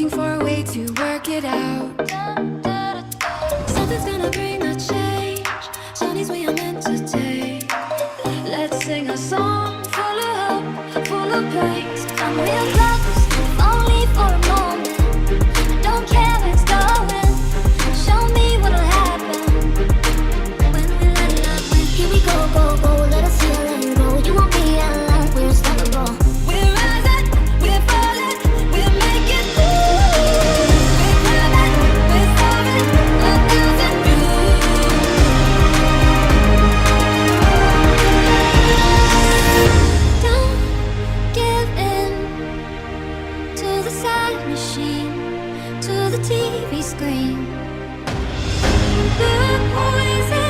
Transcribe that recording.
looking for a way to work it out. Something's gonna bring a change. Journeys we are meant to take. Let's sing a song full of hope, full of praise. I'm real close, if only for a moment. Don't care where it's going. Show me what'll happen when we let it happen. Here we go, go, go, let us feel and go. You won't be alone, we're unstoppable. We're rising, we're falling, we'll make it through. We're climbing, we're soaring, 1,000 views. Don't give in to the side machine, to the TV screen. The poison